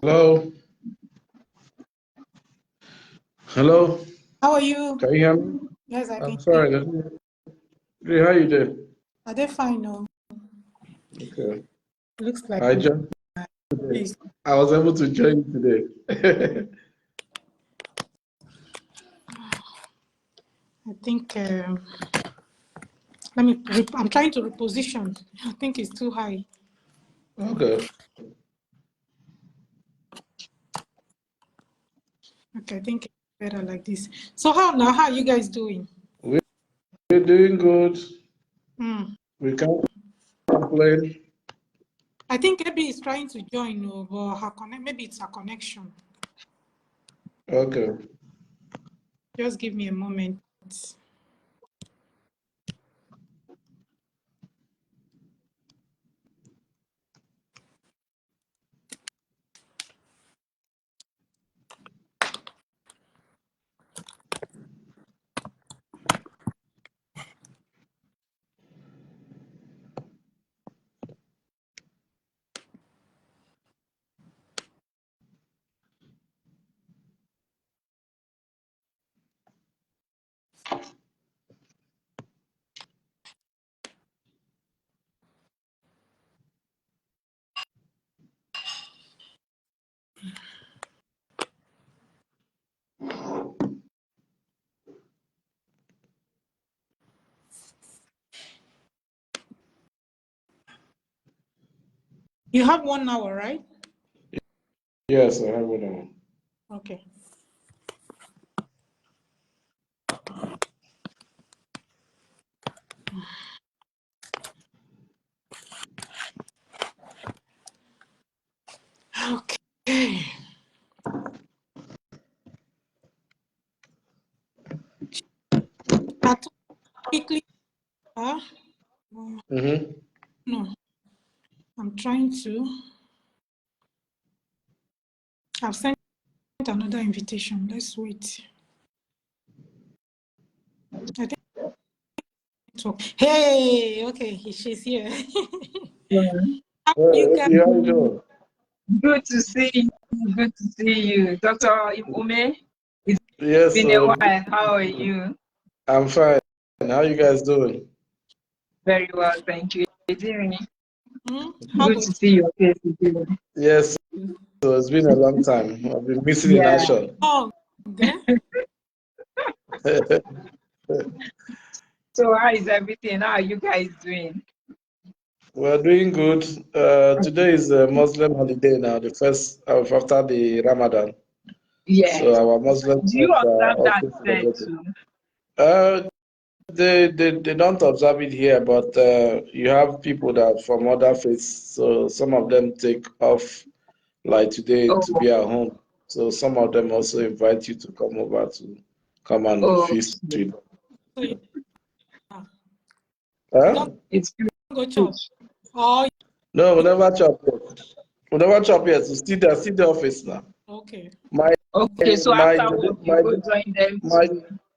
Hello. Hello. How are you? Can you hear me? Yes, I can. I'm sorry. Hey, how you doing? Are they fine now? Okay. Looks like I just please. I was able to join you today. I think let me. I'm trying to reposition. I think it's too high. Okay. Okay, I think it's better like this. So how are you guys doing? We're doing good. Hmm. We can't complain. I think Abby is trying to join, but maybe it's her connection. Okay. Just give me a moment. You have 1 hour, right? Yes, I have one. Okay. Okay. Quickly. No, I'm trying to. I've sent another invitation. Let's wait. I think so. Hey, okay, she's here. How are you guys? How you doing? Good to see you. Good to see you. Dr. Ume, it's Yes, been a while. How are you? I'm fine. How you guys doing? Very well, thank you. Good How to see your face again. Yes, so it's been a long time. I've been missing in action. Oh, okay. So how is everything? How are you guys doing? We're doing good. Today is a Muslim holiday now, the first after the Ramadan. Yes. So our Muslims Do you observe also that there celebrating. too? They don't observe it here, but you have people that from other faiths. So some of them take off, like today, to be at home. So some of them also invite you to come over to come and feast with them. Huh? It's good. Go chop. Oh, No, we never chop yet. We never chop yet. So still the office now. okay. So after work, you go join them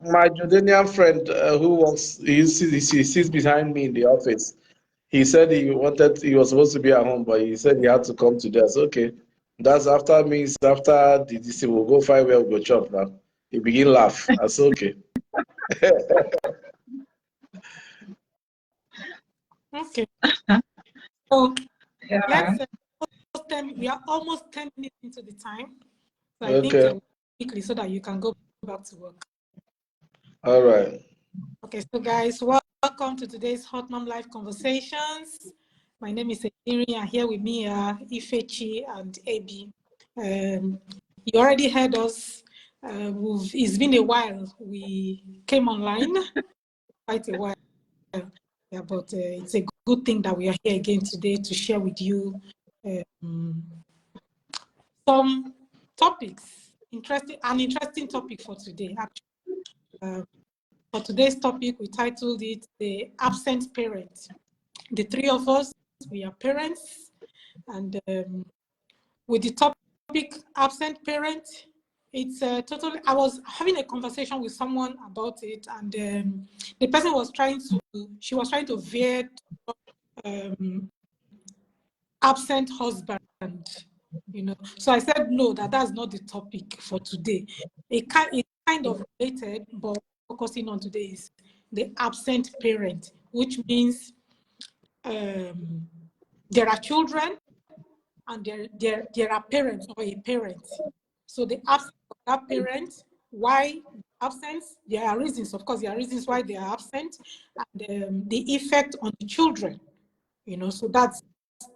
my Jordanian friend who works, he sits behind me in the office. He said he was supposed to be at home, but he said he had to come today. I said, okay, that's after the this we'll go find where we'll go chop now. He begin laugh. I said, okay. Okay. So Yeah. we are almost 10 minutes into the time. So I Okay. think quickly so that you can go back to work. All right. Okay, so guys, welcome to today's Hot Mom Live Conversations. My name is Ediri, and here with me are Ifechi and Abi. You already heard us. It's been a while. We came online quite a while. Yeah, but it's a good thing that we are here again today to share with you some topics. An interesting topic for today, actually. For today's topic, we titled it The Absent Parent. The three of us, we are parents, and with the topic Absent Parent, it's totally. I was having a conversation with someone about it, and the person was trying to. She was trying to veer absent husband. So I said no. That's not the topic for today. It's kind of related, but focusing on today is the absent parent, which means there are children and there are parents or a parent. So the absence of that parent, why absence? There are reasons, of course, there are reasons why they are absent, and the effect on the children. So that's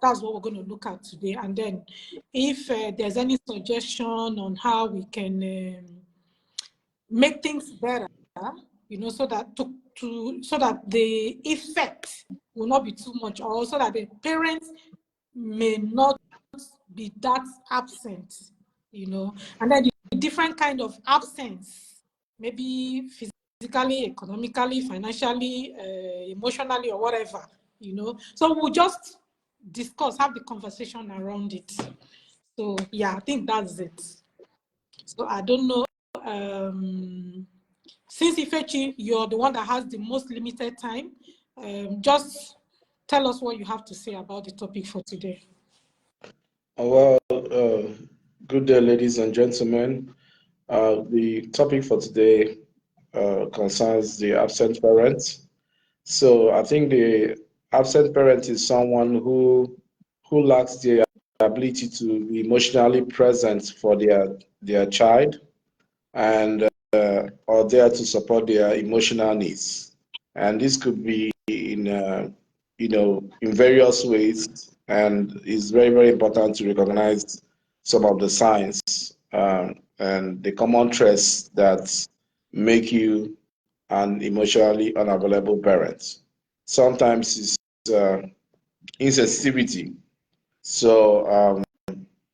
what we're going to look at today. And then if there's any suggestion on how we can make things better, so that so that the effect will not be too much, or so that the parents may not be that absent, and then the different kind of absence, maybe physically, economically, financially, emotionally, or whatever, So we'll just have the conversation around it. So yeah, I think that's it. So I don't know. Since Ifechi, you're the one that has the most limited time, just tell us what you have to say about the topic for today. Well, good day, ladies and gentlemen. The topic for today concerns the absent parent. So I think the absent parent is someone who lacks the ability to be emotionally present for their child, and or there to support their emotional needs. And this could be in in various ways, and it's very, very important to recognize some of the signs and the common traits that make you an emotionally unavailable parent. Sometimes it's insensitivity. So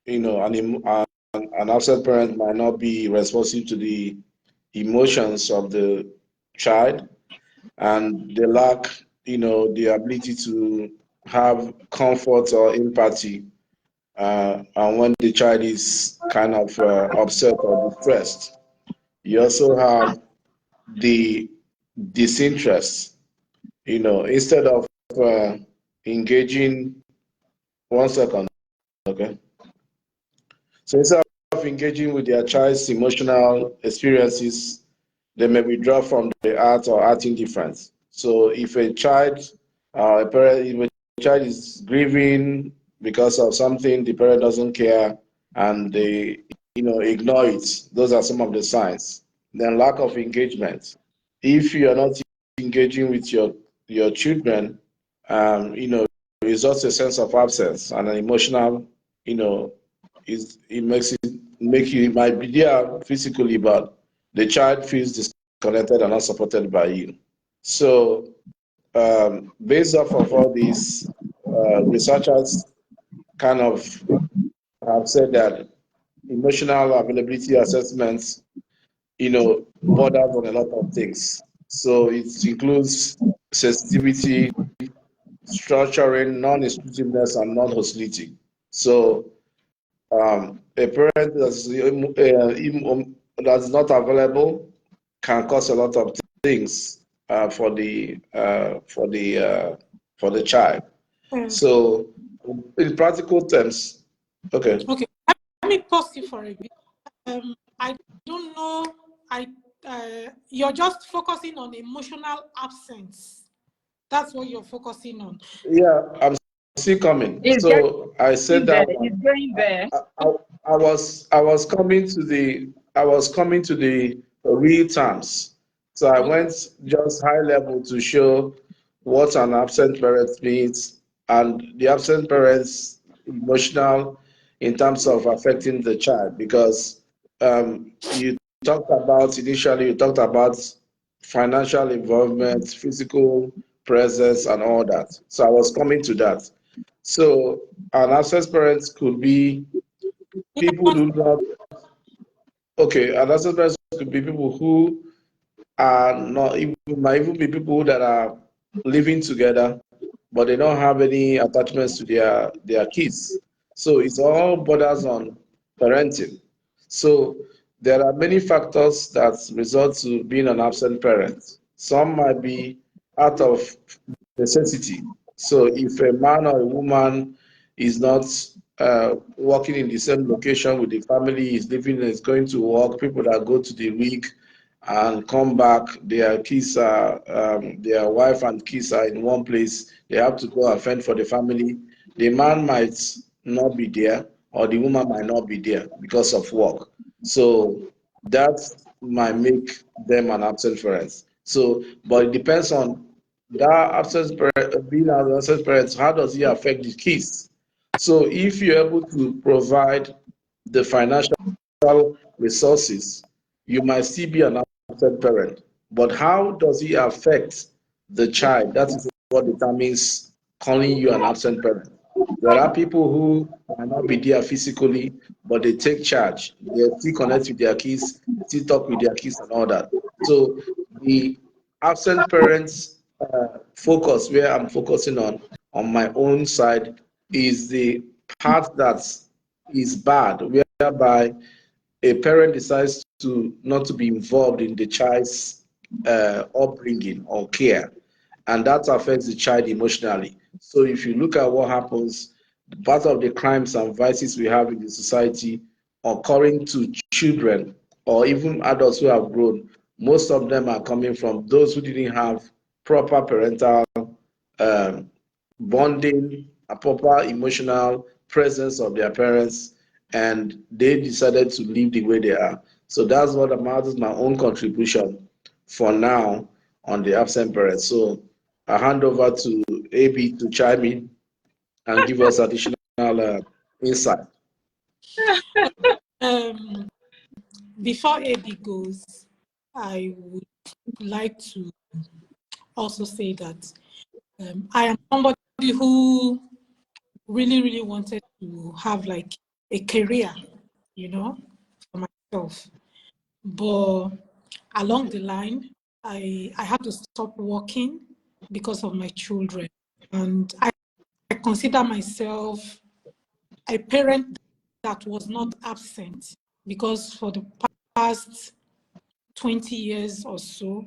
an absent parent might not be responsive to the emotions of the child, and they lack, the ability to have comfort or empathy. And when the child is kind of upset or distressed, you also have the disinterest. Instead of engaging, 1 second, okay. So instead of engaging with their child's emotional experiences, they may withdraw from the art or acting different. So if a child, if a child is grieving because of something, the parent doesn't care and they, ignore it. Those are some of the signs. Then lack of engagement. If you are not engaging with your children, it results a sense of absence and an emotional, it might be there physically, but the child feels disconnected and not supported by you. So, based off of all these, researchers kind of have said that emotional availability assessments, borders on a lot of things. So it includes sensitivity, structuring, non-exclusiveness, and non-hostility. So a parent that's not available can cause a lot of things for the child. So, in practical terms, okay. Okay, let me pause you for a bit. I don't know. You're just focusing on emotional absence. That's what you're focusing on. Yeah, I'm still coming. So I said that it's going there. I was coming to the real terms. So I went just high level to show what an absent parent means and the absent parent's emotional in terms of affecting the child, because you talked about financial involvement, physical presence, and all that. So I was coming to that. So an absent parent could be people who not okay, an absent parent could be people who are not even might even be people that are living together, but they don't have any attachments to their kids. So it's all borders on parenting. So there are many factors that result to being an absent parent. Some might be out of necessity. So if a man or a woman is not working in the same location with the family, is living, is going to work, people that go to the rig and come back, their kids are, their wife and kids are in one place, they have to go and fend for the family. The man might not be there, or the woman might not be there because of work. So that might make them an absent parent. So, but it depends on that absent parent, being an absent parent, how does it affect the kids? So if you're able to provide the financial resources, you might still be an absent parent. But how does it affect the child? That is what determines calling you an absent parent. There are people who might not be there physically, but they take charge. They still connect with their kids, still talk with their kids and all that. So the absent parents focus, where I'm focusing on my own side, is the part that is bad, whereby a parent decides to not to be involved in the child's upbringing or care, and that affects the child emotionally. So if you look at what happens, part of the crimes and vices we have in the society occurring to children or even adults who have grown, most of them are coming from those who didn't have proper parental um, bonding, a proper emotional presence of their parents, and they decided to live the way they are. So that's what amounts my own contribution for now on the absent parents. So I hand over to AB to chime in and give us additional insight. Before AB goes, I would like to also say that I am somebody who really, really wanted to have like a career, for myself. But along the line, I had to stop working because of my children. And I consider myself a parent that was not absent, because for the past 20 years or so,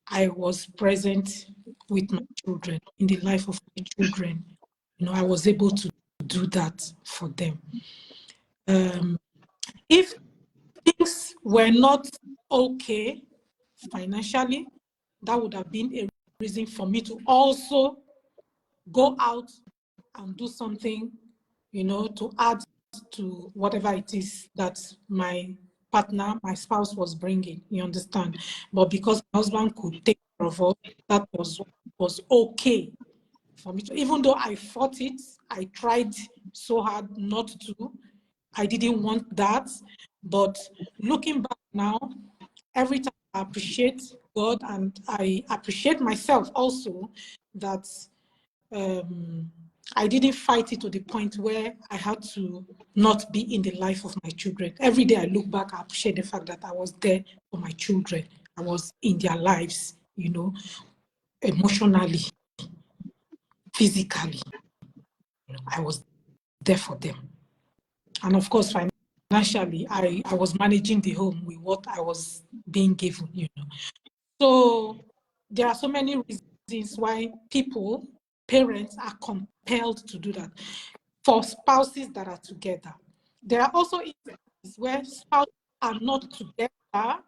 I was present with my children, in the life of my children. I was able to do that for them. If things were not okay financially, that would have been a reason for me to also go out and do something, to add to whatever it is that my partner, my spouse was bringing, you understand? But because my husband could take care of us, that was okay for me to, even though I fought it, I tried so hard not to, I didn't want that. But looking back now, every time I appreciate God, and I appreciate myself also, that I didn't fight it to the point where I had to not be in the life of my children. Every day I look back, I appreciate the fact that I was there for my children. I was in their lives, emotionally, physically. I was there for them. And of course, financially, I was managing the home with what I was being given, So there are so many reasons why parents are compelled to do that. For spouses that are together, there are also instances where spouses are not together,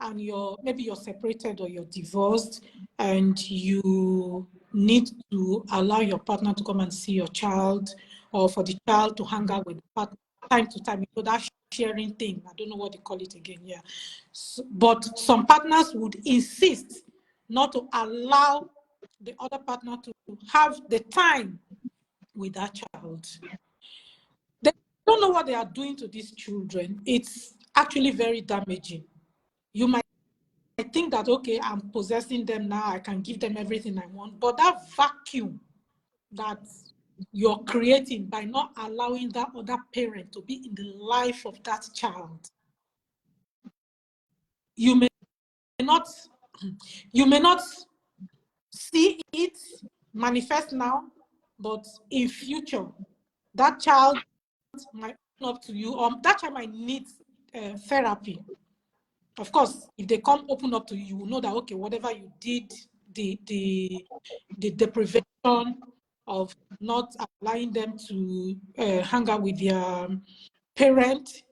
and maybe you're separated or you're divorced, and you need to allow your partner to come and see your child, or for the child to hang out with the partner time to time. That sharing thing, I don't know what they call it again. Yeah. So, but some partners would insist not to allow the other partner to have the time with that child. They don't know what they are doing to these children. It's actually very damaging. You might think that, okay, I'm possessing them now, I can give them everything I want, but that vacuum that you're creating by not allowing that other parent to be in the life of that child, you may not see it manifest now, but in future, that child might open up to you, or that child might need therapy. Of course, if they come open up to you, you will know that, okay, whatever you did, the deprivation of not allowing them to hang out with their parent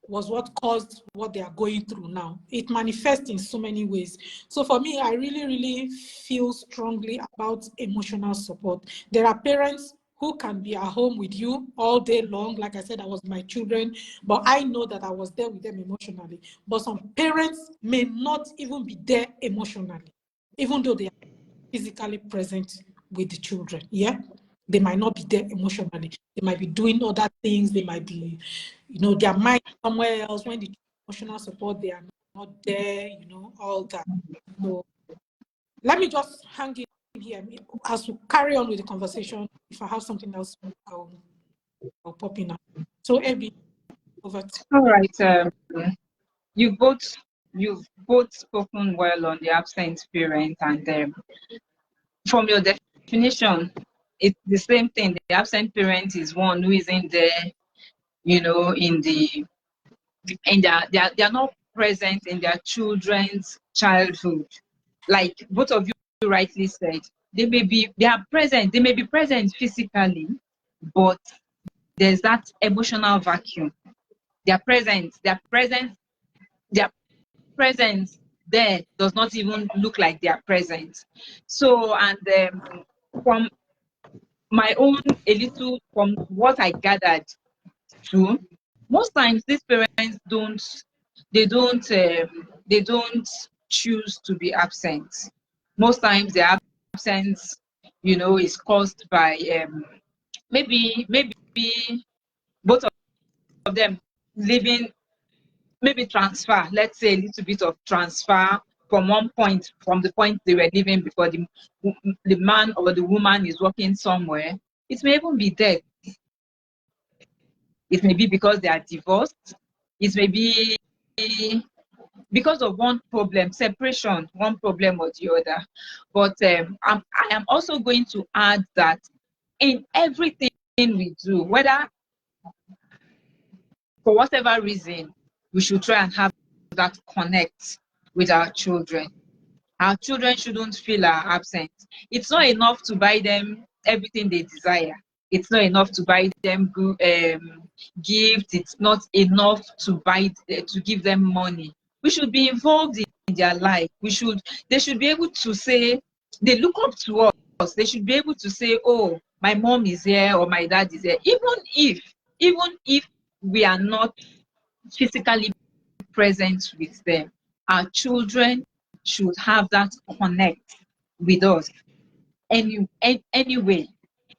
was what caused what they are going through now. It manifests in so many ways. So for me, I really, really feel strongly about emotional support. There are parents who can be at home with you all day long. Like I said, I was my children, but I know that I was there with them emotionally. But some parents may not even be there emotionally, even though they are physically present with the children. Yeah, they might not be there emotionally. They might be doing other things. They might be, their mind somewhere else. When the emotional support, they are not there. All that. So let me just hang in here as we carry on with the conversation. If I have something else, I'll pop in. So Abby, over to All right. You've both spoken well on the absent parent, and from your definition, it's the same thing. The absent parent is one who isn't there, they are not present in their children's childhood. Like both of you rightly said, they may be present physically, but there's that emotional vacuum. Their presence there does not even look like they are present. So, and from my own, from what I gathered too, most times these parents they don't choose to be absent. Most times their absence, is caused by maybe both of them living, maybe transfer, let's say a little bit of transfer from the point they were living before the man or the woman is working somewhere. It may even be death. It may be because they are divorced. It may be because of one problem, separation, one problem or the other. But I am also going to add that in everything we do, whether for whatever reason, we should try and have that connect with our children. Our children shouldn't feel our absence. It's not enough to buy them everything they desire. It's not enough to buy them gifts. It's not enough to give them money. We should be involved in their life. They should be able to say, they look up to us. They should be able to say, oh, my mom is here or my dad is here. Even if we are not physically present with them, our children should have that connect with us. Anyway,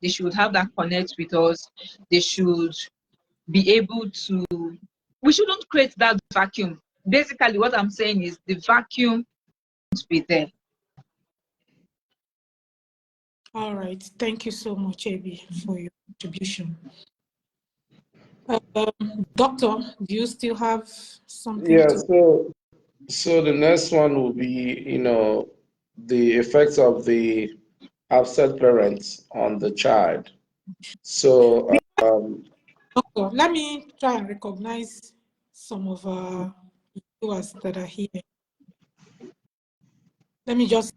they should have that connect with us. They should be able to, we shouldn't create that vacuum. Basically, what I'm saying is the vacuum should be there. All right. Thank you so much, Abby, for your contribution. Doctor, do you still have something Yeah, to? so the next one will be, the effects of the absent parents on the child. So, Doctor, let me try and recognize some of our viewers that are here. Let me just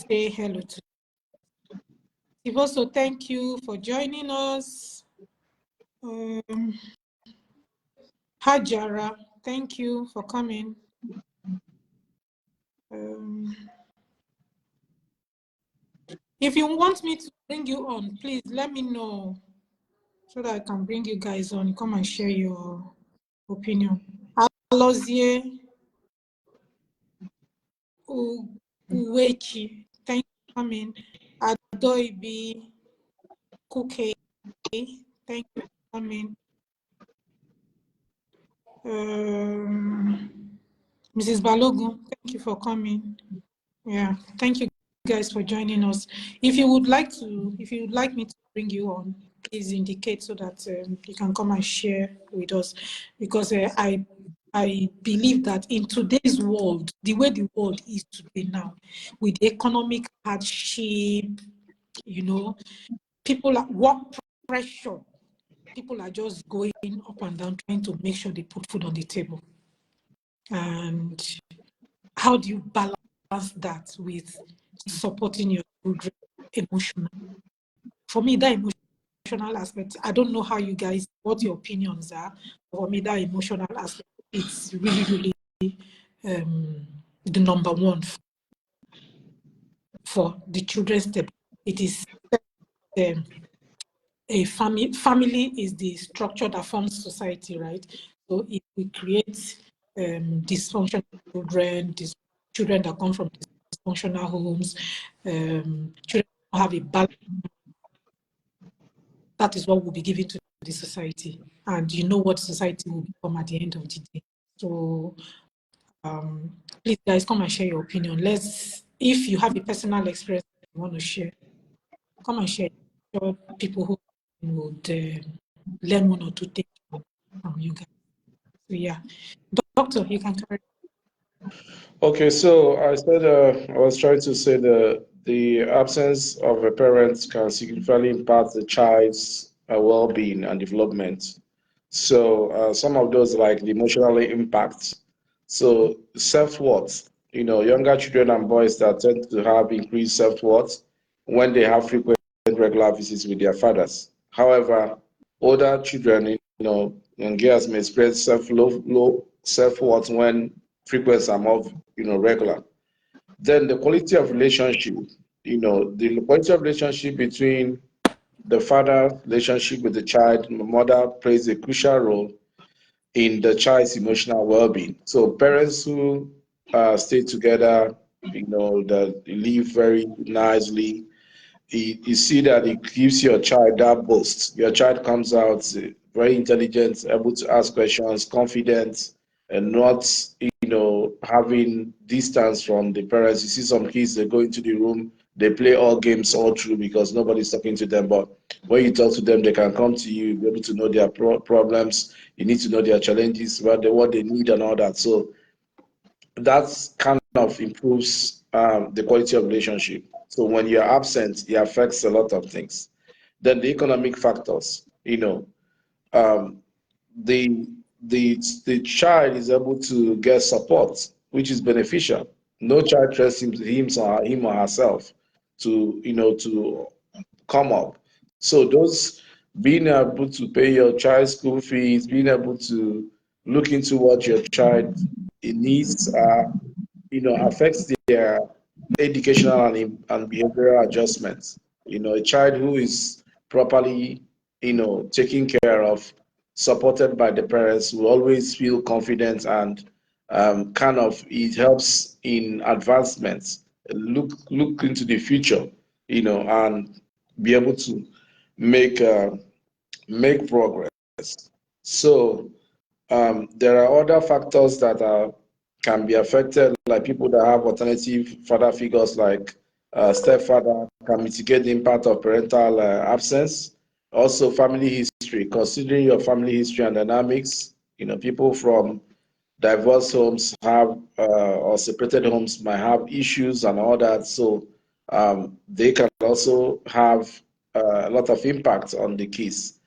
say hello to you. Also, thank you for joining us. Hajara, thank you for coming. If you want me to bring you on, please let me know so that I can bring you guys on. Come and share your opinion. Alozie Uwechi, thank you for coming. Adoibi Kuke, thank you for coming. Mrs. Balogun, thank you for coming. Yeah, thank you guys for joining us. If you would like me to bring you on, please indicate so that you can come and share with us, because I believe that in today's world, the way the world is today now, with economic hardship, people at work pressure, people are just going up and down trying to make sure they put food on the table. And how do you balance that with supporting your children emotionally? For me, that emotional aspect, I don't know how you guys, what your opinions are. For me, that emotional aspect, it's really, really the number one for the children's step. It is a family is the structure that forms society, right? So if we create dysfunctional children that come from dysfunctional homes, children have a balance, that is what will be given to the society. And you know what society will become at the end of the day. So please guys, come and share your opinion. If you have a personal experience you want to share, come and share. People who would learn one or two things from you guys. So yeah, doctor, you can carry. Okay, so I said I was trying to say the absence of a parent can significantly impact the child's well-being and development. So some of those like the emotional impact. So self-worth, younger children and boys that tend to have increased self-worth when they have frequent regular visits with their fathers. However, older children, young girls may experience low self-worth when frequencies are more, regular. Then the quality of relationship, the quality of relationship between the father relationship with the child, the mother plays a crucial role in the child's emotional well-being. So parents who stay together, that live very nicely, you see that it gives your child that boost. Your child comes out very intelligent, able to ask questions, confident, and not, having distance from the parents. You see some kids, they go into the room, they play all games all through because nobody's talking to them. But when you talk to them, they can come to you, be able to know their problems. You need to know their challenges, what they need and all that. So that kind of improves the quality of relationship. So when you're absent, it affects a lot of things. Then the economic factors, um, the the child is able to get support, which is beneficial. No child trusts him or herself to to come up. So those being able to pay your child's school fees, being able to look into what your child needs are, affects their educational and behavioral adjustments. A child who is properly, taken care of, supported by the parents will always feel confident and kind of it helps in advancements. Look into the future, and be able to make make progress. So there are other factors that can be affected, like people that have alternative father figures, like stepfather, can mitigate the impact of parental absence. Also, family history, considering your family history and dynamics, people from divorced homes have or separated homes might have issues and all that. So they can also have a lot of impact on the kids.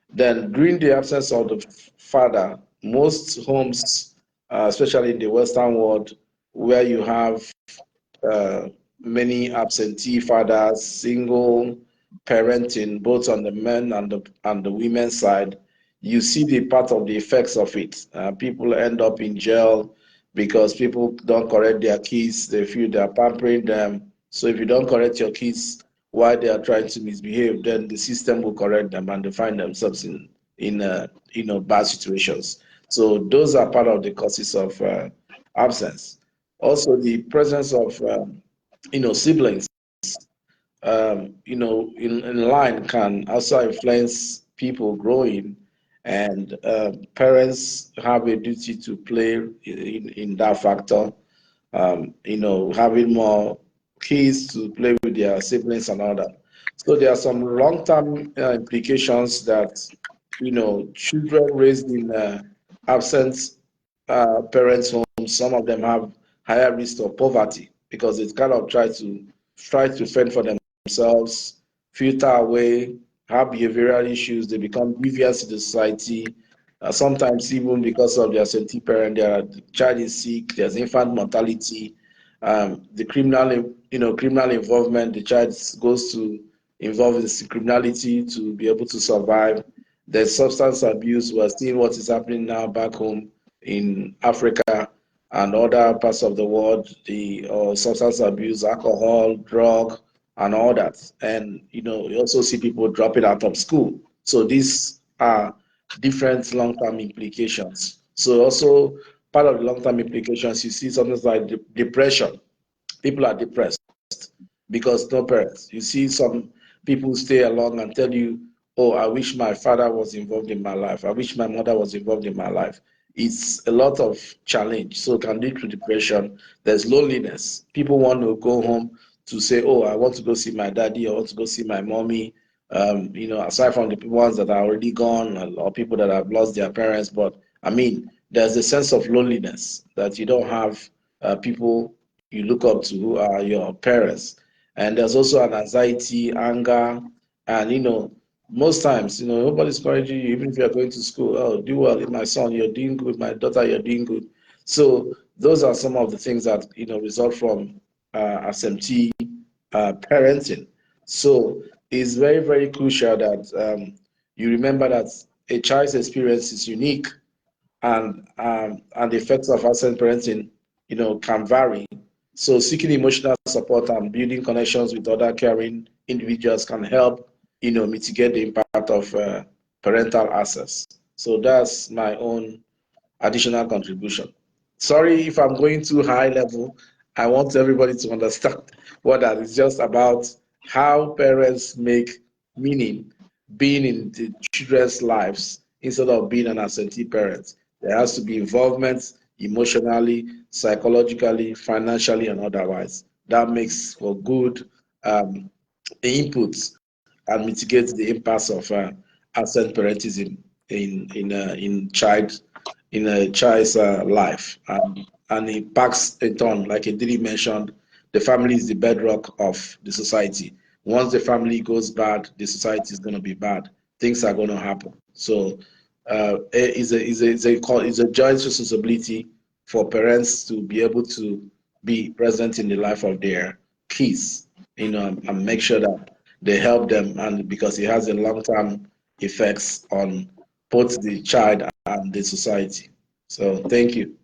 Then, during the absence of the father, most homes, especially in the Western world, where you have many absentee fathers, single parenting, both on the men and the women's side, you see the part of the effects of it. People end up in jail because people don't correct their kids. They feel they're pampering them. So if you don't correct your kids while they are trying to misbehave, then the system will correct them and they find themselves in bad situations. So those are part of the causes of absence. Also, the presence of siblings, in line can also influence people growing, and parents have a duty to play in that factor. Having more kids to play with their siblings and all that. So there are some long-term implications that, children raised in absent parents' homes, some of them have higher risk of poverty because they kind of try to fend for themselves, filter away have behavioral issues, they become devious in the society. Sometimes even because of their absentee parent, the child is sick, there's infant mortality, the criminal involvement, the child goes to involve in criminality to be able to survive. There's substance abuse. We're seeing what is happening now back home in Africa and other parts of the world, the substance abuse, alcohol, drug, and all that. And you also see people dropping out of school. So these are different long-term implications. So also part of the long-term implications, you see something like depression. People are depressed because no parents. You see some people stay along and tell you, oh, I wish my father was involved in my life. I wish my mother was involved in my life. It's a lot of challenge. So it can lead to depression. There's loneliness. People want to go home to say, oh, I want to go see my daddy. I want to go see my mommy. Aside from the ones that are already gone or people that have lost their parents. But I mean, there's a sense of loneliness that you don't have people you look up to who are your parents. And there's also an anxiety, anger, and most times, nobody's encouraging you, even if you're going to school. Oh, do well, my son, you're doing good. My daughter, you're doing good. So those are some of the things that result from absentee parenting. So it's very, very crucial that you remember that a child's experience is unique, and the effects of absent parenting, can vary. So seeking emotional support and building connections with other caring individuals can help, mitigate the impact of parental access. So that's my own additional contribution. Sorry if I'm going too high level. I want everybody to understand what that is just about how parents make meaning being in the children's lives instead of being an absentee parent. There has to be involvement emotionally, psychologically, financially, and otherwise. That makes for good inputs and mitigates the impacts of absent parentism in a child's life, and it impacts in turn, like Ediri mentioned, the family is the bedrock of the society. Once the family goes bad, the society is going to be bad. Things are going to happen. So it's a joint responsibility for parents to be able to be present in the life of their kids, and make sure that they help them, and because it has a long-term effects on both the child and the society. So thank you.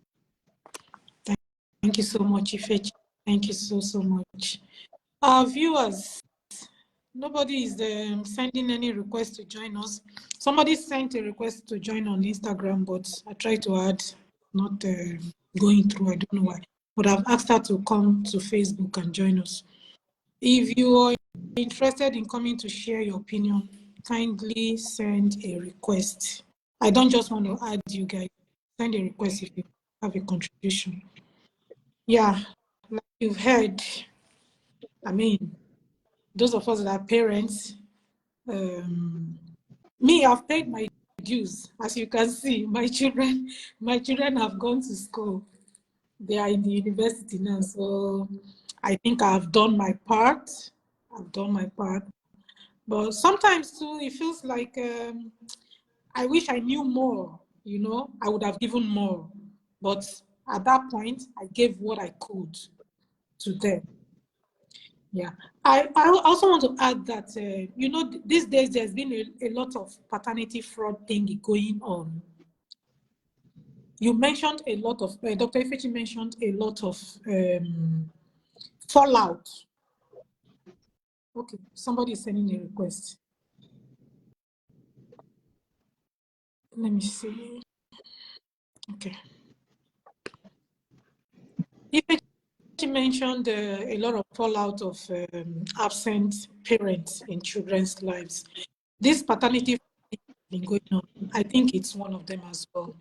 Thank you so much, Ifechi. Thank you so much. Our viewers, nobody is sending any request to join us. Somebody sent a request to join on Instagram, but I tried to add, not going through, I don't know why. But I've asked her to come to Facebook and join us. If you are interested in coming to share your opinion, kindly send a request. I don't just want to add you guys. Send a request if you have a contribution. Yeah, like you've heard, I mean, those of us that are parents, me, I've paid my dues. As you can see, my children have gone to school. They are in the university now, so I think I've done my part. But sometimes too, it feels like I wish I knew more, I would have given more. But at that point, I gave what I could to them. Yeah. I also want to add that, these days there's been a lot of paternity fraud thing going on. You mentioned a lot of, Dr. Ifechi mentioned a lot of fallout. Okay, somebody is sending a request. Let me see. Okay. Ifechi mentioned a lot of fallout of absent parents in children's lives. This paternity has been going on. I think it's one of them as well.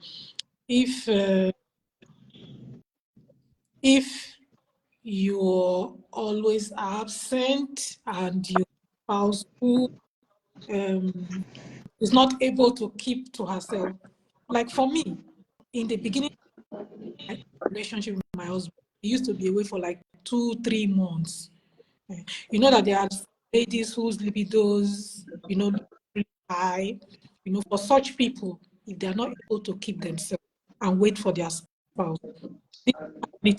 If you're always absent and your spouse who is not able to keep to herself, like for me, in the beginning of my relationship with my husband, he used to be away for like 2-3 months. You know that there are ladies whose libidos, I, for such people, if they're not able to keep themselves and wait for their spouse, this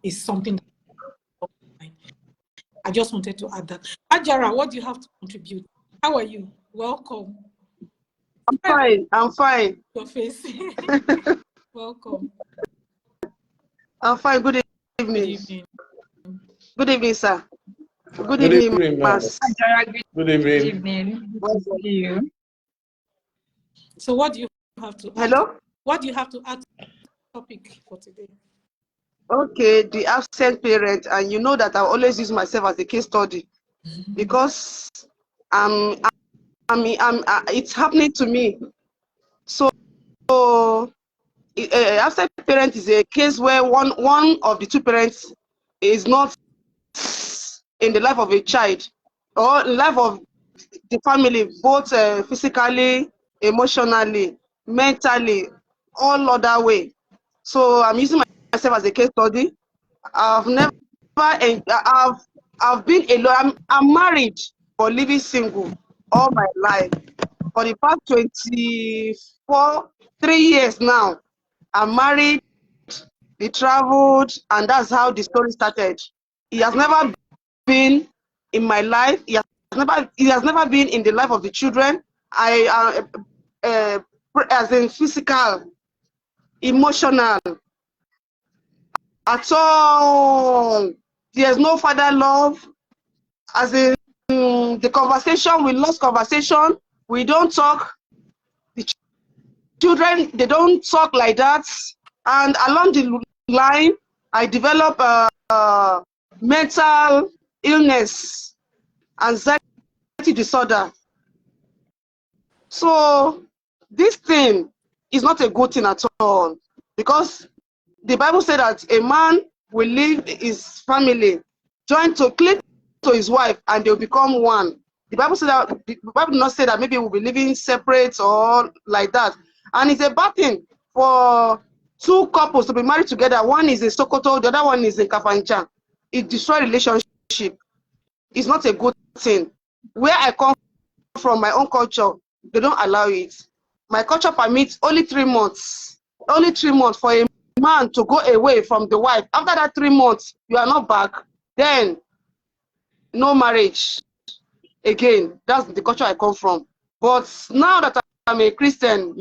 is something that I just wanted to add that. Ajara, what do you have to contribute? How are you? Welcome. I'm fine. I'm fine. Your face. Welcome. I'm fine. Good Good evening. evening. Good evening, sir. Good Good evening, evening, ma'am. Mas. Good Good evening. evening. Good to see you. So what do you have to add? Hello? What do you have to add to the topic for today? Okay, the absent parent, and you know that I always use myself as a case study because it's happening to me. So absent parent is a case where one of the two parents is not in the life of a child or in the life of the family, both physically, emotionally, mentally, all other way. So I'm using myself as a case study. I've been alone. I'm married but living single all my life. For the past 3 years now, I'm married, we traveled, and that's how the story started. He has never been in my life. He has never been in the life of the children. As in physical, emotional, at all. There's no father love. As in the conversation, we lost conversation. We don't talk. The children, they don't talk like that. And along the line, I develop mental illness, anxiety disorder. So this thing is not a good thing at all, because the Bible said that a man will leave his family, cleave to his wife, and they'll become one. The Bible said that the Bible did not say that maybe we'll be living separate or like that. And it's a bad thing for two couples to be married together. One is in Sokoto, the other one is in Kafanchan. It destroys relationship. It's not a good thing. Where I come from, my own culture, they don't allow it. My culture permits only 3 months. Only 3 months for a man to go away from the wife. After that 3 months, you are not back. Then no marriage again. That's the culture I come from. But now that I'm a Christian,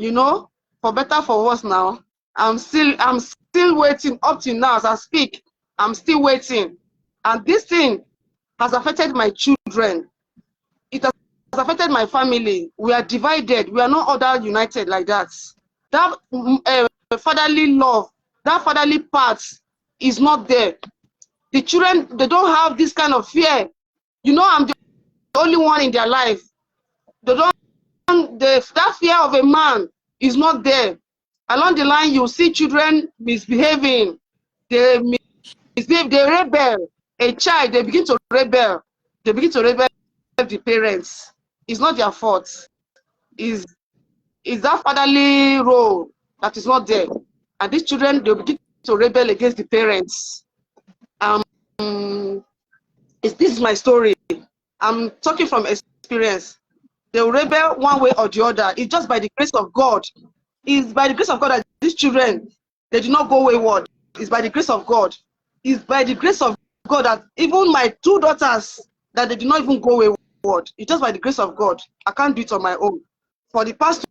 for better for worse now, I'm still waiting up till now as I speak. I'm still waiting. And this thing has affected my children. It has affected my family. We are divided. We are not all united like that. That fatherly love, that fatherly part is not there. The children, they don't have this kind of fear. I'm the only one in their life. They don't. That fear of a man is not there. Along the line, you see children misbehaving. They misbehave. They rebel. A child, they begin to rebel. They begin to rebel the parents. It's not their fault. Is that fatherly role that is not there. And these children, they begin to rebel against the parents. This is my story. I'm talking from experience. They will rebel one way or the other. It's just by the grace of God. It's by the grace of God that these children, they do not go wayward. It's by the grace of God. It's by the grace of God that even my 2 daughters, that they do not even go wayward. It's just by the grace of God. I can't do it on my own. For the past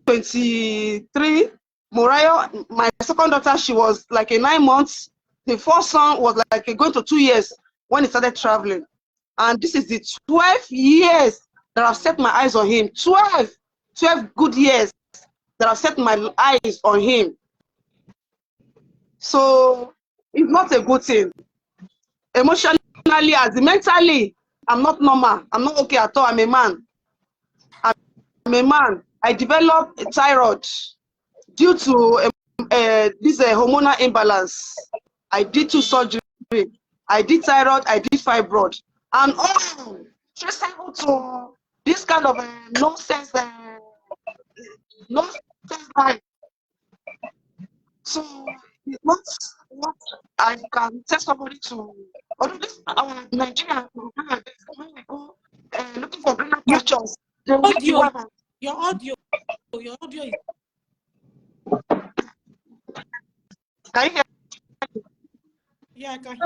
23, Moriah, my second daughter, she was like a 9 months. The first son was like going to 2 years when he started traveling. And this is the 12 years that I've set my eyes on him. 12 good years that I've set my eyes on him. So it's not a good thing. Emotionally, as mentally, I'm not normal. I'm not okay at all. I'm a man. I'm a man. I developed a thyroid due to this hormonal imbalance. I did 2 surgeries. I did thyroid. I did fibroid. And traceable to this kind of nonsense life. So it's not what I can tell somebody to. Although this Nigeria, when we go looking for greener pastures, they will leave the women. Your audio is. Can you hear? Yeah, I can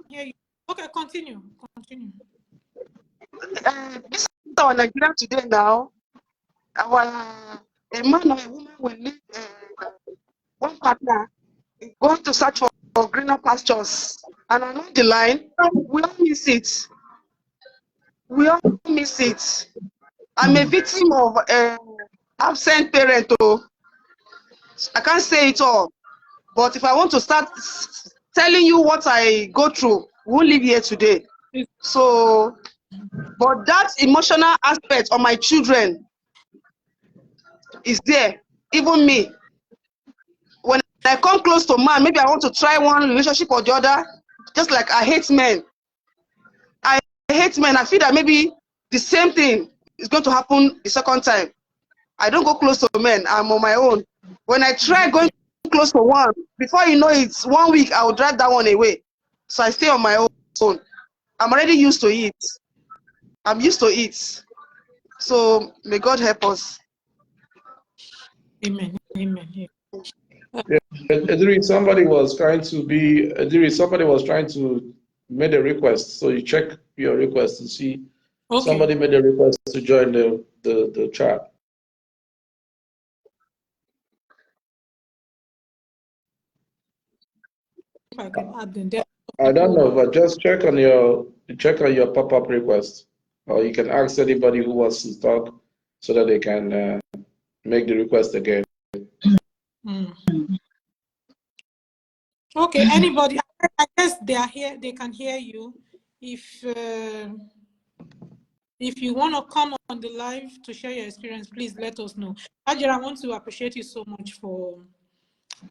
hear you. Okay, continue. This is our Nigeria today now. A man or a woman will leave one partner, going to search for greener pastures, and along the line, we all miss it. I'm a victim of absent parent. Oh, I can't say it all, but if I want to start telling you what I go through, we won't live here today. So, but that emotional aspect of my children is there. Even me, when I come close to man, maybe I want to try one relationship or the other, just like I hate men. I feel that maybe the same thing is going to happen the second time. I don't go close to men. I'm on my own. When I try going close to one, before you know it, 1 week, I will drive that one away. So I stay on my own. I'm already used to it. I'm used to it. So may God help us. Amen. Ediri, somebody was trying to make a request. So you check your request to see. Okay. Somebody made a request to join the chat. If I can add them there. I don't know, but just check on your pop-up request, or you can ask anybody who wants to talk so that they can make the request again. Okay, anybody? I guess they are here. They can hear you. If you want to come on the live to share your experience, please let us know. Ajira, I want to appreciate you so much for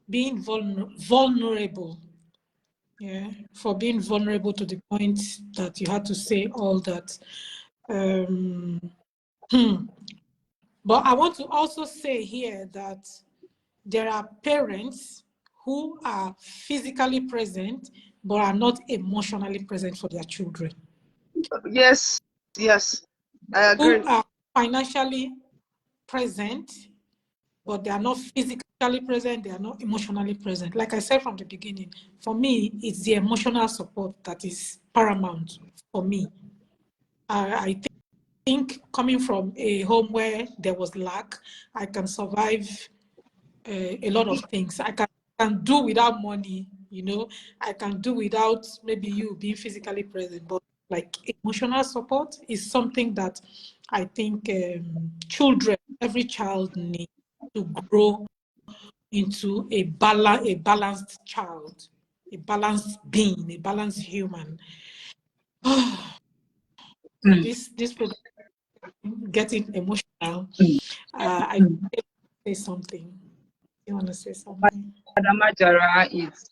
being vulnerable. Yeah, for being vulnerable to the point that you had to say all that. But I want to also say here that there are parents who are physically present but are not emotionally present for their children. Yes, I agree. Who are financially present, but they are not physically present, they are not emotionally present. Like I said from the beginning, for me, it's the emotional support that is paramount for me. I think coming from a home where there was lack, I can survive a lot of things. I can do without money, I can do without maybe you being physically present, but like emotional support is something that I think every child needs to grow into a balanced child, a balanced being, a balanced human. This program getting emotional. I say something. You want to say something? Madam Ajara, it's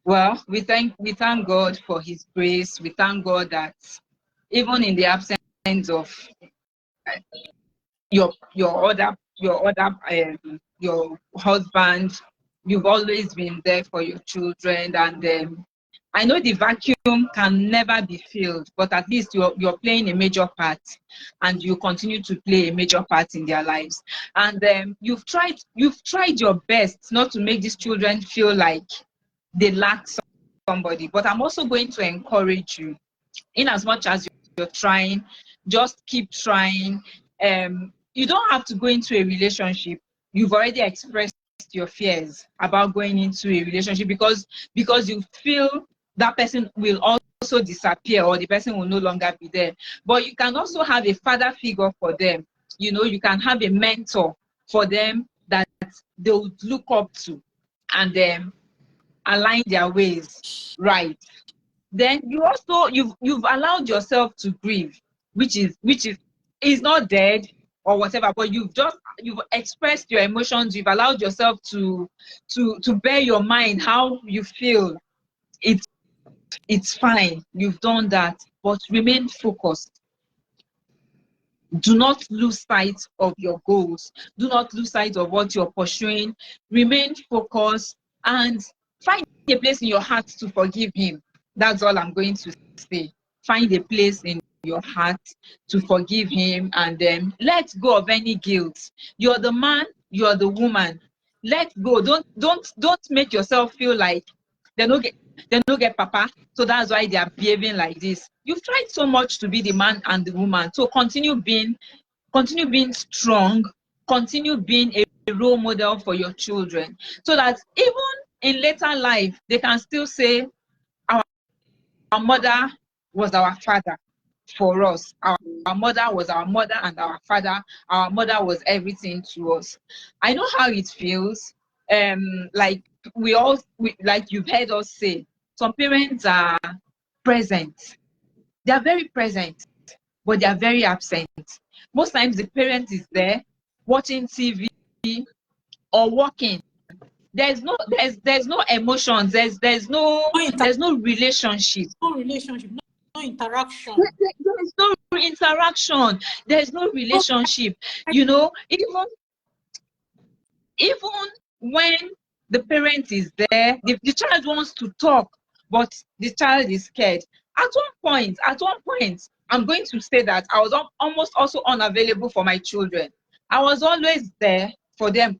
well, we thank God for His grace. We thank God that even in the absence of your husband, you've always been there for your children. And I know the vacuum can never be filled, but at least you're playing a major part, and you continue to play a major part in their lives. And you've tried your best not to make these children feel like they lack somebody. But I'm also going to encourage you, in as much as you're trying, just keep trying. You don't have to go into a relationship. You've already expressed your fears about going into a relationship because you feel that person will also disappear, or the person will no longer be there. But you can also have a father figure for them. You can have a mentor for them that they would look up to, and align their ways right. Then you've allowed yourself to grieve, which is not dead or whatever, but you've expressed your emotions. You've allowed yourself to bear your mind how you feel. It's fine. You've done that, but remain focused. Do not lose sight of your goals. Do not lose sight of what you're pursuing. Remain focused and find a place in your heart to forgive him. That's all I'm going to say. Find a place in your heart to forgive him, and then let go of any guilt. You're the man, you're the woman. Let go. Don't make yourself feel like they don't get papa, so that's why they are behaving like this. You've tried so much to be the man and the woman, so continue being strong, continue being a role model for your children, so that even in later life they can still say our mother was our father for us. Our mother was our mother, and our father, our mother was everything to us. I know how it feels. Like like you've heard us say, some parents are present. They are very present, but they are very absent. Most times the parent is there watching TV or walking. There's no emotions. There's no relationship. No relationship, no interaction. There's no interaction. There's no relationship. You know, even when the parent is there, the child wants to talk, but the child is scared. At one point, I'm going to say that I was almost also unavailable for my children. I was always there for them.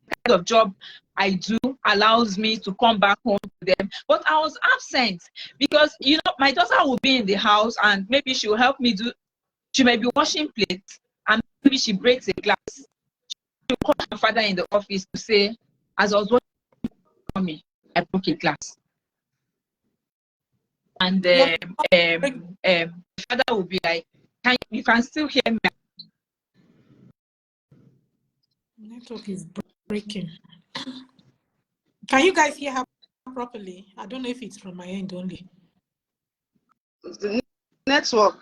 The kind of job I do allows me to come back home to them, but I was absent because, you know, my daughter will be in the house and maybe she will help me she may be washing plates and maybe she breaks a glass. She will call her father in the office to say, as I was watching for me, I broke a glass. And the father will be like, you can still hear me. Network is breaking. Can you guys hear her properly? I don't know if it's from my end only. The network.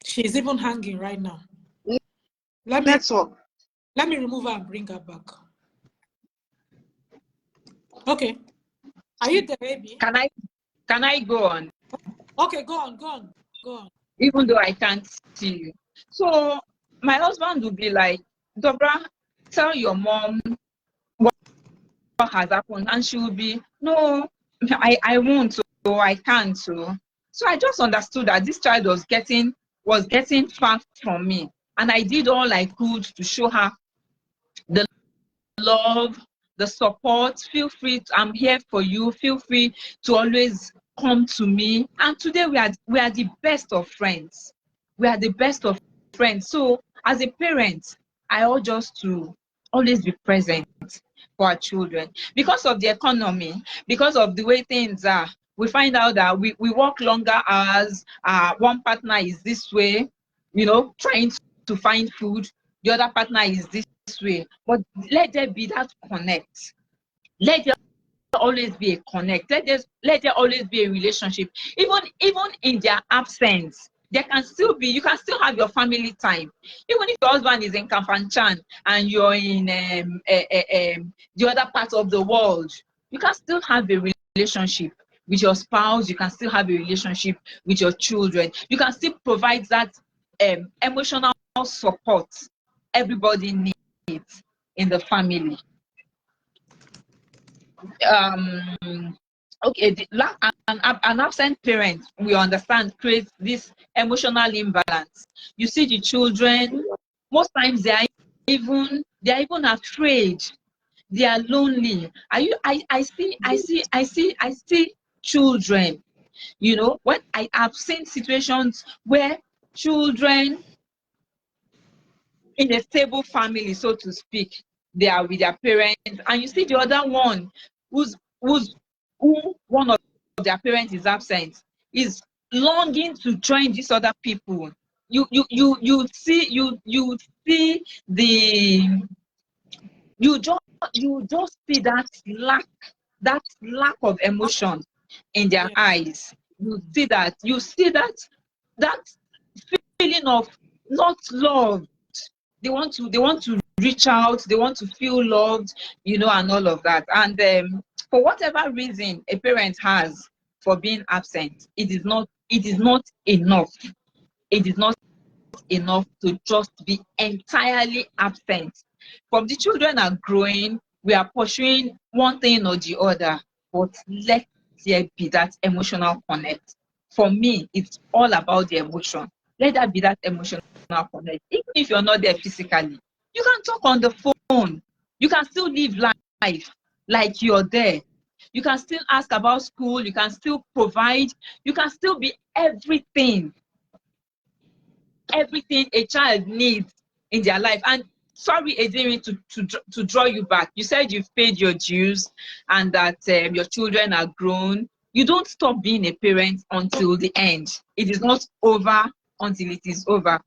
She's even hanging right now. Let me remove her and bring her back. Okay. Are you there, baby? Can I go on? Okay, go on. Even though I can't see you. So my husband will be like, Dobra, tell your mom what has happened. And she will be, no, I won't, so I can't. So I just understood that this child was getting far from me. And I did all I could to show her the love, the support. Feel free, I'm here for you. Feel free to always come to me. And today we are the best of friends. We are the best of friends. So as a parent, I urge us to always be present for our children. Because of the economy, because of the way things are, we find out that we work longer hours. One partner is this way, you know, trying to find food. The other partner is this way. But let there be that connect. Let there always be a connect. Let there always be a relationship. Even in their absence, there can still be, you can still have your family time. Even if your husband is in Kafanchan and you're in the other part of the world, you can still have a relationship with your spouse. You can still have a relationship with your children. You can still provide that emotional support everybody needs in the family. Okay, an absent parent, we understand, creates this emotional imbalance. You see the children, most times they are even afraid. They are lonely. I see children, you know, when I have seen situations where children in a stable family, so to speak, they are with their parents, and you see the other one who one of their parents is absent, is longing to join these other people. You see you just see that lack of emotion in their eyes. You see that feeling of not loved. They want to reach out, they want to feel loved, you know, and all of that. And for whatever reason a parent has for being absent, it is not enough. It is not enough to just be entirely absent. From the children are growing, we are pursuing one thing or the other, but let there be that emotional connect. for me, it's all about the emotion. Let that be that emotional connect. Even if you're not there physically, you can talk on the phone. You can still live life like you're there. You can still ask about school. You can still provide. You can still be everything a child needs in their life. And sorry, Adiri, to draw you back. You said you've paid your dues and that your children are grown. You don't stop being a parent until the end. It is not over until it is over.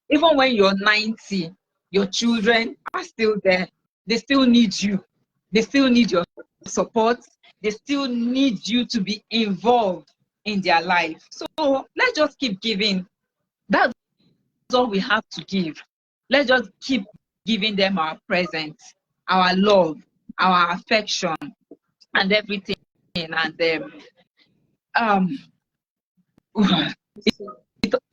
Even when you're 90, your children are still there. They still need you. They still need your support. They still need you to be involved in their life. So let's just keep giving. That's all we have to give. Let's just keep giving them our presence, our love, our affection, and everything. And um,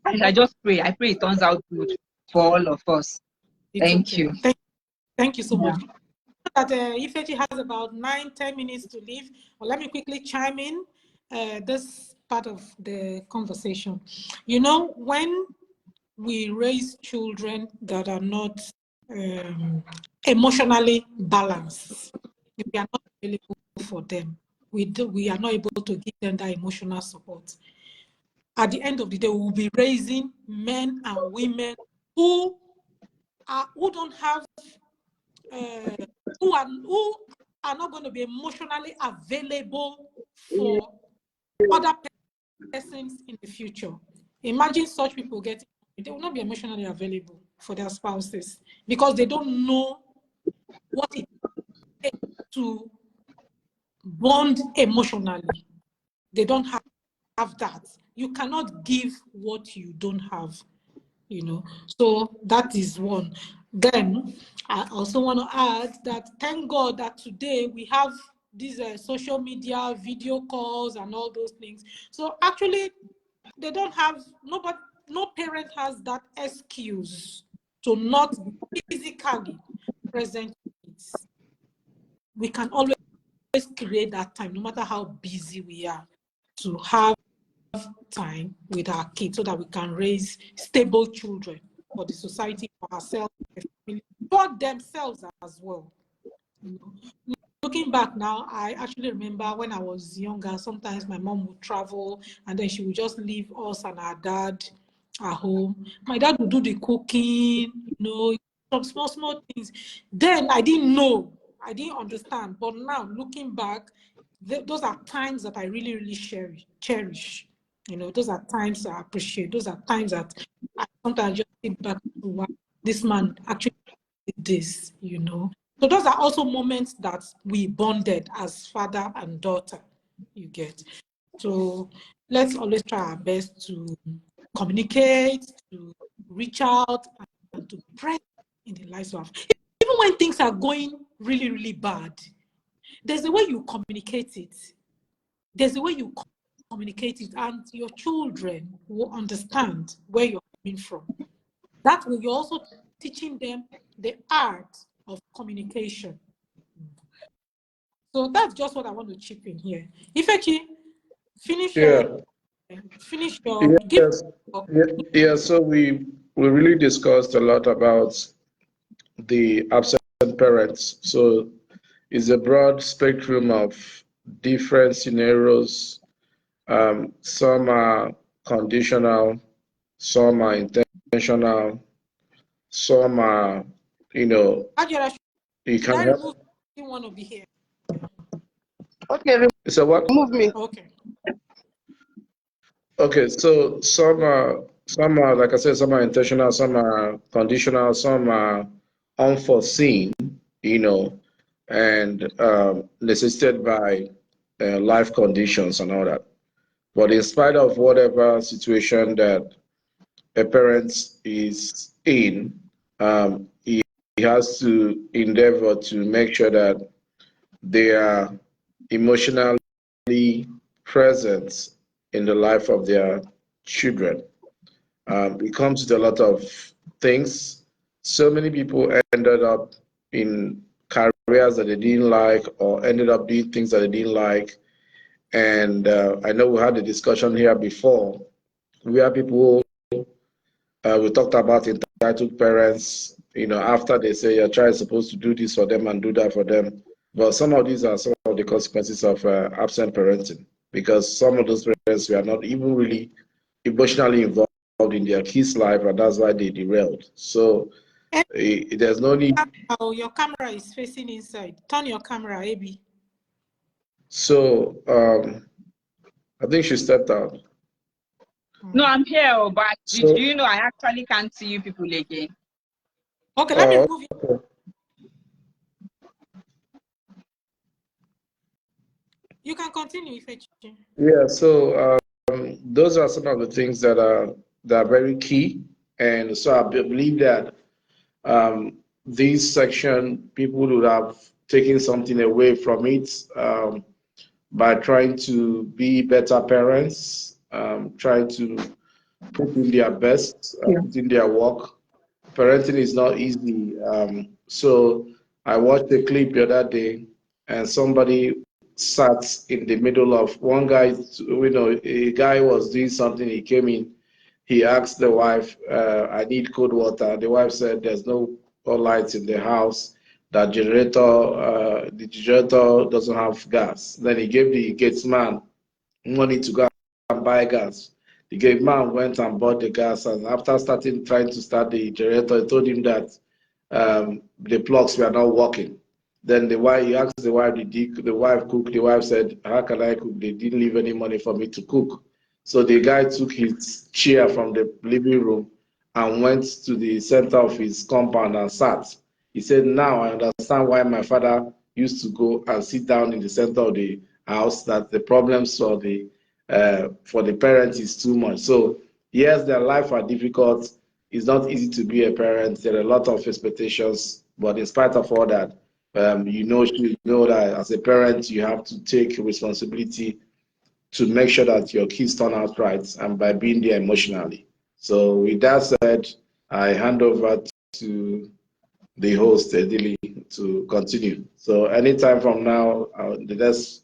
I just pray. I pray it turns out good for all of us. Thank you. Thank you so much. That Ifechi has about 9-10 minutes to leave. Well, let me quickly chime in this part of the conversation. You know, when we raise children that are not emotionally balanced, if we are not available for them, we are not able to give them that emotional support. At the end of the day, we will be raising men and women who don't have who are not going to be emotionally available for other persons in the future. Imagine such people they will not be emotionally available for their spouses because they don't know what it takes to bond emotionally. They don't have that. You cannot give what you don't have, you know. So that is one. Then I also want to add that thank God that today we have these social media, video calls and all those things. So actually they don't have, no parent has that excuse to not physically present kids. We can always create that time, no matter how busy we are, to have time with our kids so that we can raise stable children for the society, for ourselves, for themselves as well. You know? Looking back now, I actually remember when I was younger, sometimes my mom would travel and then she would just leave us and our dad at home. My dad would do the cooking, you know, some small things. Then I didn't know, I didn't understand. But now looking back, those are times that I really cherish. You know, those are times I appreciate. Those are times that I sometimes just think back to what this man actually did this, you know. So those are also moments that we bonded as father and daughter, you get. So let's always try our best to communicate, to reach out, and to pray in the lives of. Even when things are going really bad, there's a way you communicate it. There's a way you communicate it, and your children will understand where you're coming from. That way, you're also teaching them the art of communication. So that's just what I want to chip in here. Ifechi, finish your. Yes. Yeah, so we really discussed a lot about the absent parents. So it's a broad spectrum of different scenarios. Some are conditional, some are intentional, some are, you know, you can help. You want to be here. Okay, So what? remove me. Okay. Okay, so some are like I said, some are intentional, some are conditional, some are unforeseen, you know, and necessitated by life conditions and all that. But in spite of whatever situation that a parent is in, he has to endeavor to make sure that they are emotionally present in the life of their children. It comes with a lot of things. So many people ended up in careers that they didn't like or ended up doing things that they didn't like. And I know we had a discussion here before where people, we talked about entitled parents, you know, after they say your child is supposed to do this for them and do that for them. But some of these are some of the consequences of absent parenting, because some of those parents were not even really emotionally involved in their kids' life, and that's why they derailed. So there's no need. Oh, your camera is facing inside. Turn your camera, Abby. So I think she stepped out. No, I'm here, but So, do you know I actually can't see you people again? Okay, let me move you. okay. You can continue, Ifechi. Yeah, so those are some of the things that are very key, and so I believe that this section people would have taken something away from it by trying to be better parents, trying to put in their best, put in their work. Parenting is not easy. So I watched a clip the other day, and somebody sat in the middle of one guy. You know, a guy was doing something. He came in. He asked the wife, "I need cold water." The wife said, "There's no lights in the house. That generator, the generator doesn't have gas." Then he gave the gatesman money to go and buy gas. The gate man went and bought the gas, and after trying to start the generator, he told him that the plugs were not working. Then he asked the wife, did the wife cook? The wife said, how can I cook? They didn't leave any money for me to cook. So the guy took his chair from the living room and went to the center of his compound and sat. He said, now I understand why my father used to go and sit down in the center of the house, that the problems for the parents is too much. So yes, their life are difficult. It's not easy to be a parent. There are a lot of expectations, but in spite of all that, you know that as a parent, you have to take responsibility to make sure that your kids turn out right, and by being there emotionally. So with that said, I hand over to the host, Edili, to continue. So anytime from now, the next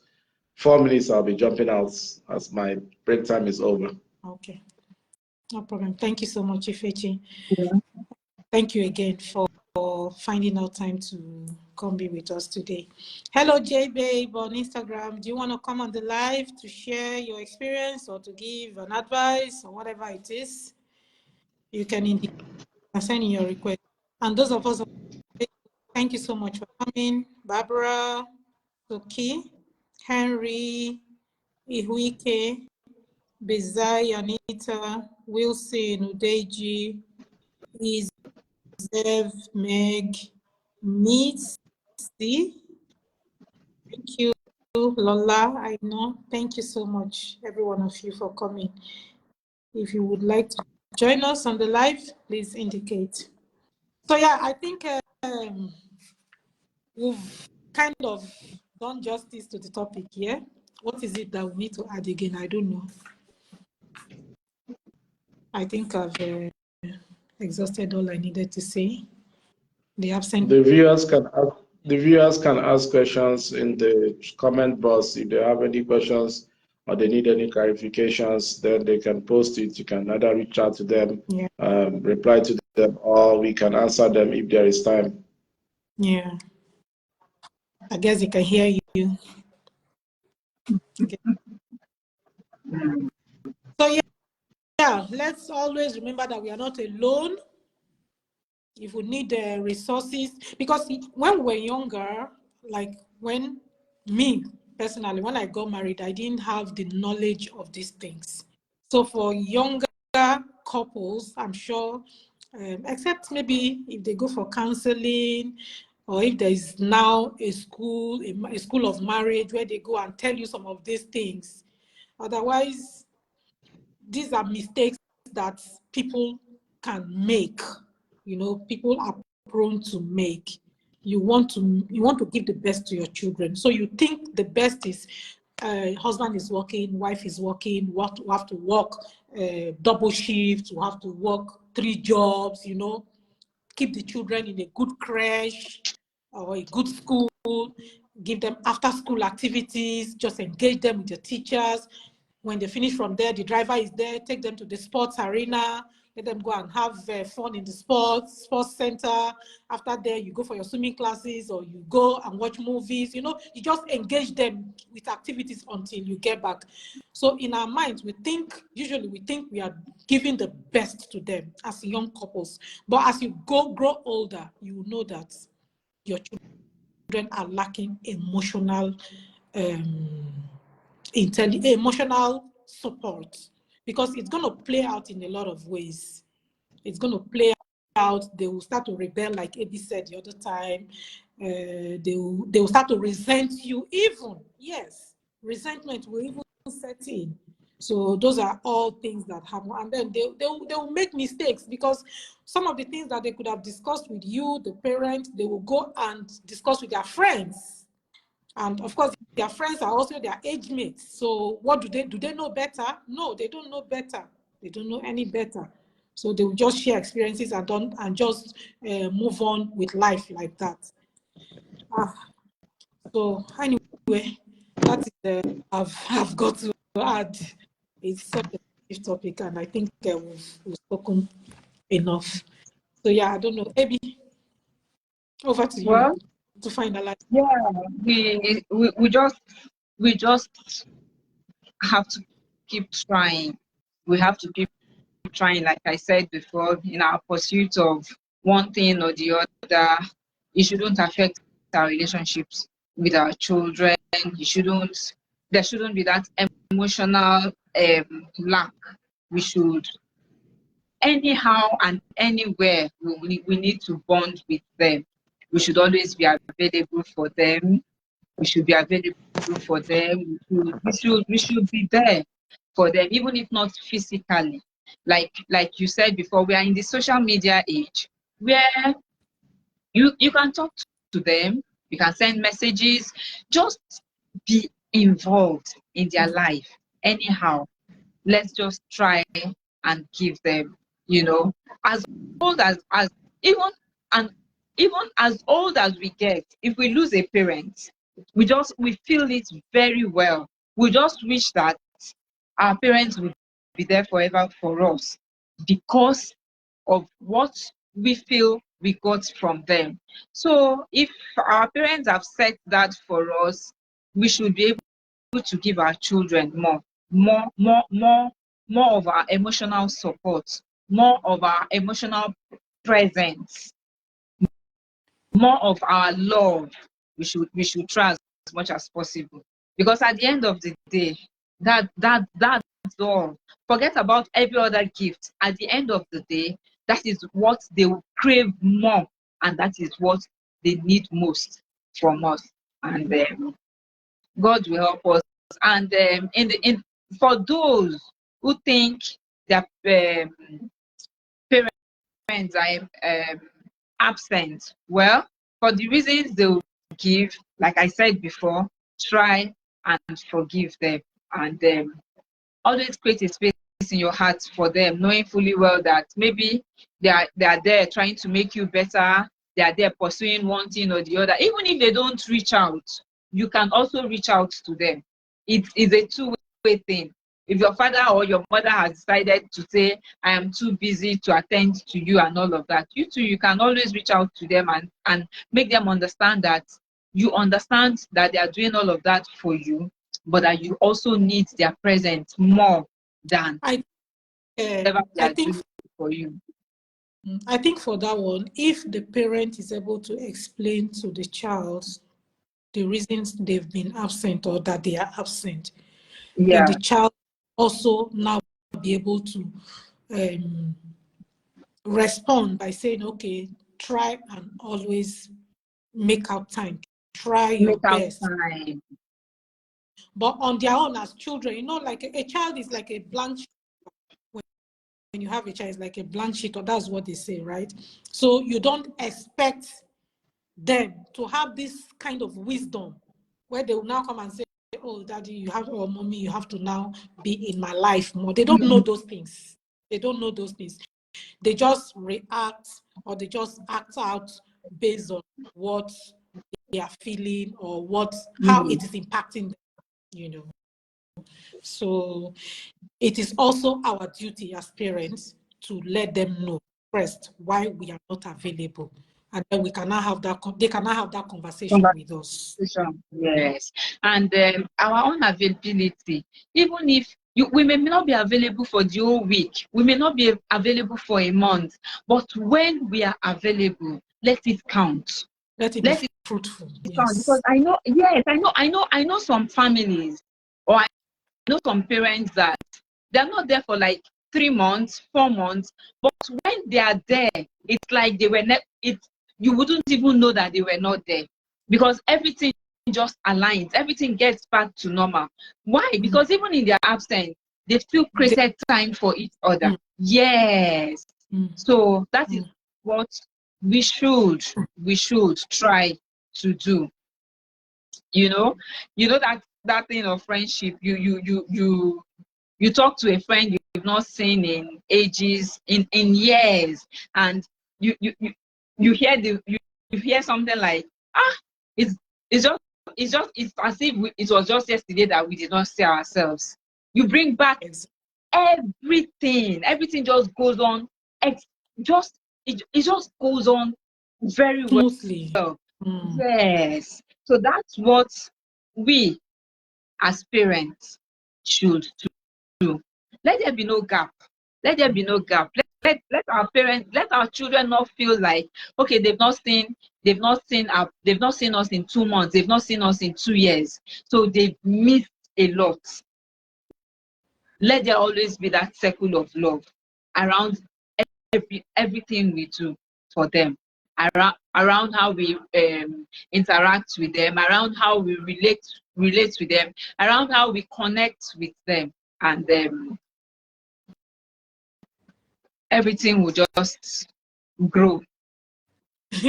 4 minutes, I'll be jumping out as my break time is over. Okay, no problem. Thank you so much, Ifechi. Yeah. Thank you again for finding out time to come be with us today. Hello, J-Babe on Instagram. Do you want to come on the live to share your experience or to give an advice or whatever it is? You can indicate and send in your request. And those of us, thank you so much for coming. Barbara, Toki, Henry, Ihuike, Bezai, Anita, Wilson, Udeji, Zev, Meg, Meets, thank you, Lola, I know. Thank you so much, every one of you, for coming. If you would like to join us on the live, please indicate. So yeah, I think we've kind of done justice to the topic here. Yeah? What is it that we need to add again? I don't know. I think I've exhausted all I needed to say. The viewers can ask questions in the comment box if they have any questions or they need any clarifications. Then they can post it. You can either reach out to them, yeah. Reply to them, or we can answer them if there is time. Yeah, I guess they can hear you. Okay. So yeah, let's always remember that we are not alone. If we need resources, because when we were younger, like when me personally, when I got married, I didn't have the knowledge of these things. So for younger couples, I'm sure, except maybe if they go for counseling, or if there is now a school of marriage where they go and tell you some of these things. Otherwise, these are mistakes that people can make. You know, people are prone to make. You want to give the best to your children. So you think the best is husband is working, wife is working, we have to work double shifts, we have to work 3 jobs, you know, keep the children in a good crèche or a good school. give them after school activities, just engage them with the teachers. When they finish from there, the driver is there, take them to the sports arena, let them go and have fun in the sports center. After there, you go for your swimming classes or you go and watch movies. You know, you just engage them with activities until you get back. So in our minds, usually we think we are giving the best to them as young couples. But as you grow older, you know that your children are lacking emotional emotional support, because it's going to play out in a lot of ways. It's going to play out. They will start to rebel, like Abby said the other time. They will start to resent you. Even, yes, resentment will even set in. So those are all things that happen. And then they will make mistakes, because some of the things that they could have discussed with you, the parent, they will go and discuss with their friends. And of course, their friends are also their age mates. So what do they know better? No, they don't know better. They don't know any better. So they will just share experiences and just move on with life like that. So anyway, that is I've got to add. It's such a deep topic, and I think we've spoken enough. So yeah, I don't know. Abby, over to you. Well, to finalize. Yeah, we just have to keep trying. We have to keep trying, like I said before, in our pursuit of one thing or the other. It shouldn't affect our relationships with our children. There shouldn't be that emotional lack. We should, anyhow and anywhere, we need to bond with them. We should always be available for them. We should be available for them. We should be there for them, even if not physically. Like you said before, we are in the social media age where you can talk to them, you can send messages, just be involved in their life. Anyhow, let's just try and give them, as old as even and even as old as we get, if we lose a parent, we feel it very well. We just wish that our parents would be there forever for us, because of what we feel we got from them. So if our parents have set that for us, we should be able to give our children more of our emotional support, more of our emotional presence, more of our love. We should try as much as possible, because at the end of the day, that's all. Forget about every other gift. At the end of the day, that is what they will crave more, and that is what they need most from us. And God will help us. And for those who think their parents are absent, well, for the reasons they will give, like I said before, try and forgive them, and always create a space in your heart for them, knowing fully well that maybe they are there trying to make you better. They are there pursuing one thing or the other. Even if they don't reach out, you can also reach out to them. It is a two-way thing. If your father or your mother has decided to say, I am too busy to attend to you and all of that, you too, you can always reach out to them and make them understand that you understand that they are doing all of that for you, but that you also need their presence more than whatever they are doing for you. I think for that one, if the parent is able to explain to the child the reasons they've been absent or that they are absent, then the child also now be able to respond by saying, okay, try and always make out time. Try your best. But on their own as children, like a child is like a blank sheet. When you have a child, it's like a blank sheet, or that's what they say, right? So you don't expect them to have this kind of wisdom where they will now come and say, oh, daddy, or mommy, you have to now be in my life more. They don't know those things. They don't know those things. They just react, or they just act out based on what are feeling or how it is impacting them, you know. So it is also our duty as parents to let them know first why we are not available, and then we cannot have that. They cannot have that conversation with us. Yes, and our own availability, even if we may not be available for the whole week, we may not be available for a month, but when we are available, let it count. Let it be fruitful. Count, because I know some families, or I know some parents that they're not there for like 3 months, 4 months, but when they are there, it's like they were you wouldn't even know that they were not there, because everything just aligns, everything gets back to normal. Why? Because even in their absence, they still created time for each other. Yes. So that is what we should try to do. You know that thing of friendship. You talk to a friend you've not seen in ages, in years, and you hear something like, it's as if it was just yesterday that we did not see ourselves. You bring back everything just goes on. It just goes on very smoothly. well. Yes. So that's what we as parents should do. Let there be no gap. Let our children not feel like, okay, they've not seen us in 2 months, they've not seen us in 2 years, so they've missed a lot. Let there always be that circle of love around everything we do for them, around how we interact with them, around how we relate with them, around how we connect with them, and everything will just grow. I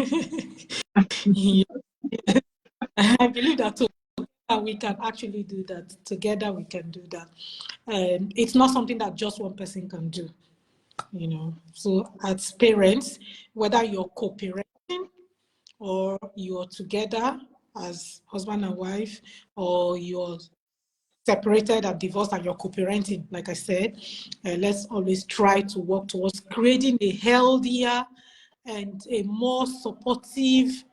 believe that too. We can actually do that together. We can do that, and it's not something that just one person can do. You know, so as parents, whether you're co-parenting or you're together as husband and wife, or you're separated and divorced and you're co-parenting, like I said, let's always try to work towards creating a healthier and a more supportive,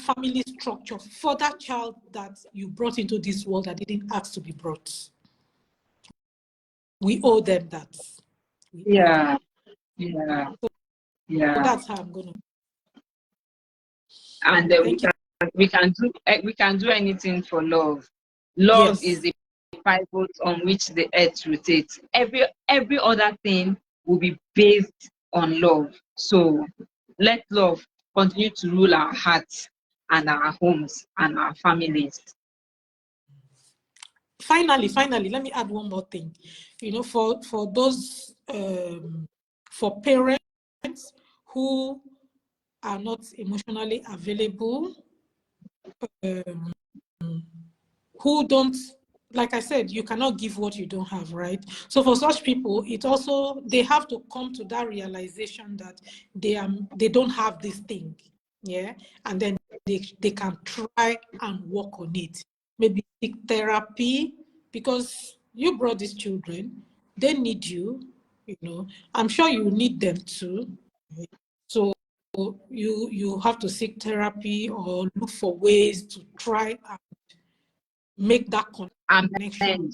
family structure for that child that you brought into this world that didn't ask to be brought. We owe them that. Yeah. So that's how I'm gonna. And we can do anything for love. Love is the pivot on which the earth rotates. Every other thing will be based on love. So let love continue to rule our hearts and our homes and our families. Finally, let me add one more thing. For those for parents who are not emotionally available, who don't, like I said, you cannot give what you don't have, right? So for such people, they have to come to that realization that they don't have this thing, and then they can try and work on it. Maybe seek therapy, because you brought these children, they need you. I'm sure you need them too. So you have to seek therapy or look for ways to try and make that connection.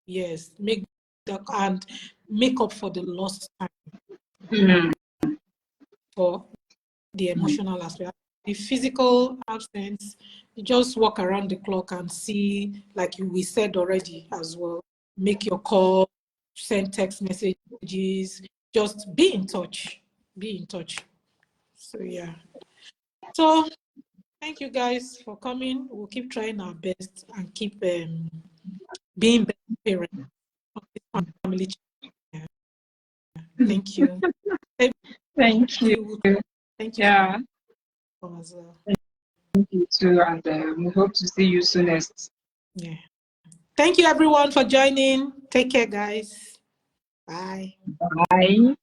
Yes, make that and make up for the lost time for the emotional aspect. The physical absence, you just walk around the clock and see, like we said already as well, make your call, send text messages, just be in touch. So yeah. So thank you guys for coming. We'll keep trying our best and keep being better parents of this family. Thank you. Thank you. Thank you. Yeah. As well. Thank you too, and we hope to see you soonest. Yeah. Thank you everyone for joining. Take care, guys. Bye. Bye.